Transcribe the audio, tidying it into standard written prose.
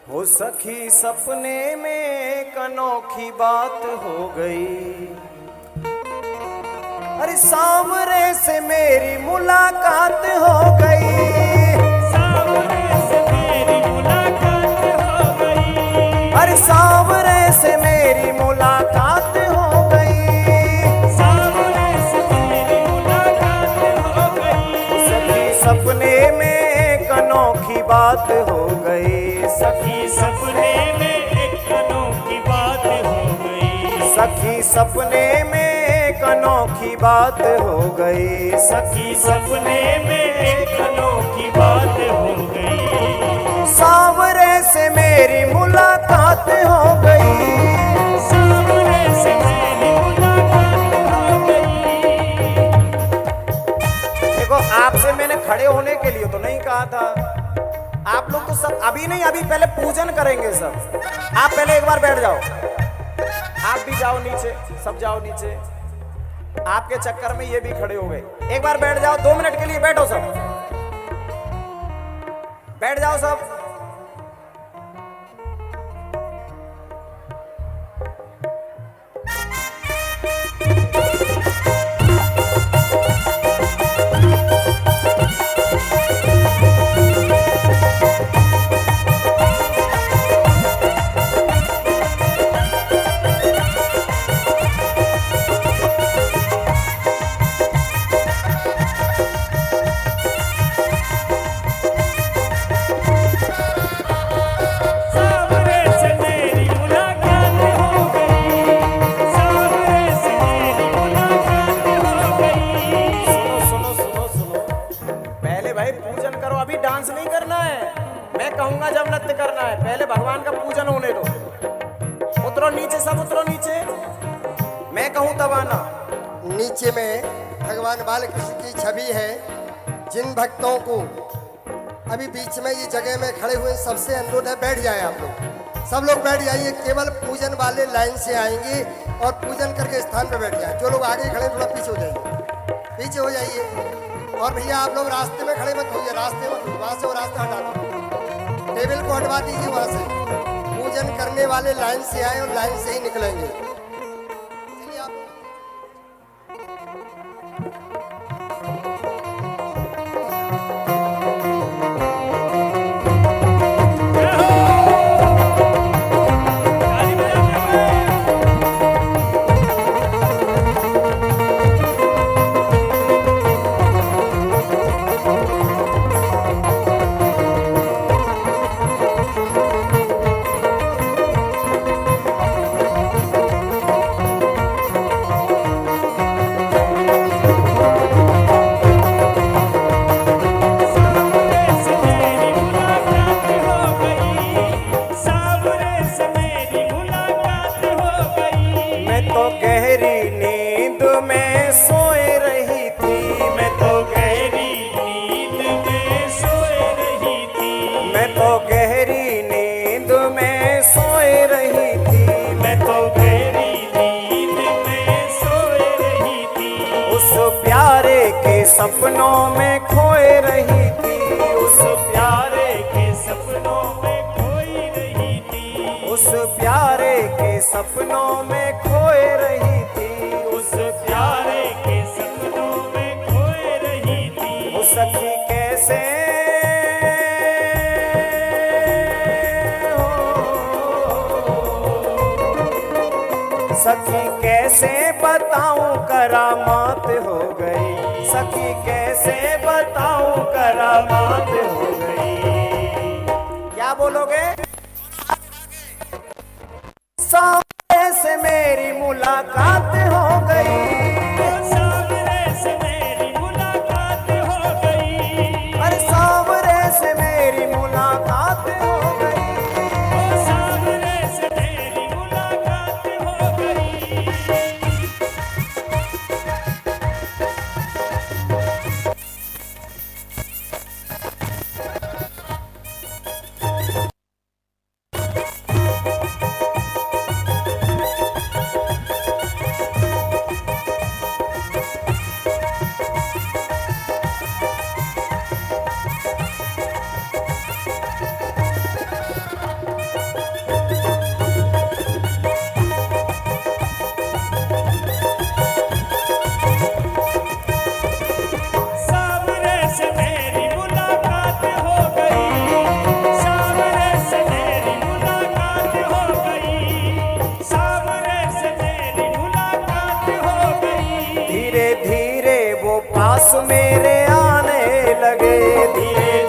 हो सखी सपने में एक अनोखी बात हो गई। अरे सांवरे से मेरी मुलाकात हो गई। सांवरे से मेरी मुलाकात हो गई। अरे सांवरे से मेरी मुलाकात हो गई। सांवरे से मेरी मुलाकात हो गई। सखी सपने में एक अनोखी बात हो गई। सखी सपने में एक अनोखी बात हो गई। सखी सपने में एक अनोखी बात हो गई। सखी सपने में एक अनोखी बात हो गई। सांवरे से मेरी मुलाकात हो गई। सांवरे से मेरी मुलाकात हो गई। देखो आपसे मैंने खड़े होने के लिए तो नहीं कहा था। आप लोग तो सब अभी नहीं, अभी पहले पूजन करेंगे सब। आप पहले एक बार बैठ जाओ। आप भी जाओ नीचे, सब जाओ नीचे। आपके चक्कर में ये भी खड़े हो गए। एक बार बैठ जाओ, 2 मिनट के लिए बैठो सब। बैठ जाओ सब। सांवरे से मेरी मुलाकात हो गई। सांवरे से मेरी मुलाकात हो गई। सुनो सुनो सुनो सुनो, पहले भाई पूजन करो। अभी डांस नहीं करना है। मैं कहूंगा जब नृत्य करना है। पहले भगवान का पूजन होने दो। उतरो नीचे, सब उतरो नीचे। मैं कहूं तब आना। नीचे में भगवान बालकृष्ण की छवि है। जिन भक्तों को अभी बीच में ये जगह में खड़े हुए सबसे अनुरोध है बैठ जाए आप लोग। सब लोग बैठ जाइए। केवल पूजन वाले लाइन से आएंगे और पूजन करके स्थान पर बैठ जाए। जो लोग आगे खड़े हैं थोड़ा पीछे हो जाइए, पीछे हो जाइए। और भैया आप लोग रास्ते में खड़े मत होइए, रास्ते में वहाँ से वो रास्ता हटा दो, टेबल को हटवा दीजिए वहाँ से। पूजन करने वाले लाइन से आए और लाइन से ही निकलेंगे। चलिए आप ताली बजाते हुए। सांवरे से मेरी मुलाकात हो गई। सांवरे से मेरी मुलाकात हो गई। मैं तो गहरी नींद में सोए रही थी। मैं तो गहरी नींद में सोए रही थी। मैं तो गहरी नींद में सोए रही थी। मैं तो गहरी नींद में सोए रही थी। उस प्यारे के सपनों में खोए रही थी। उस प्यारे के सपनों में खोई रही थी। उस प्यारे के सपनों में खोए रही थी। उस प्यारे के सपनों में खोए रही थी। वो सखी कैसे हो, सखी कैसे बताऊं करामात हो गई। सखी कैसे बताऊं करामात हो गई। क्या बोलोगे? सामने से मेरी मुलाकात हो गई। सांवरे से मेरी मुलाकात हो गई। अरे सांवरे से मेरी मुलाकात हो गई। सांवरे से मेरी मुलाकात हो गई। वो पास मेरे आने लगे। धीरे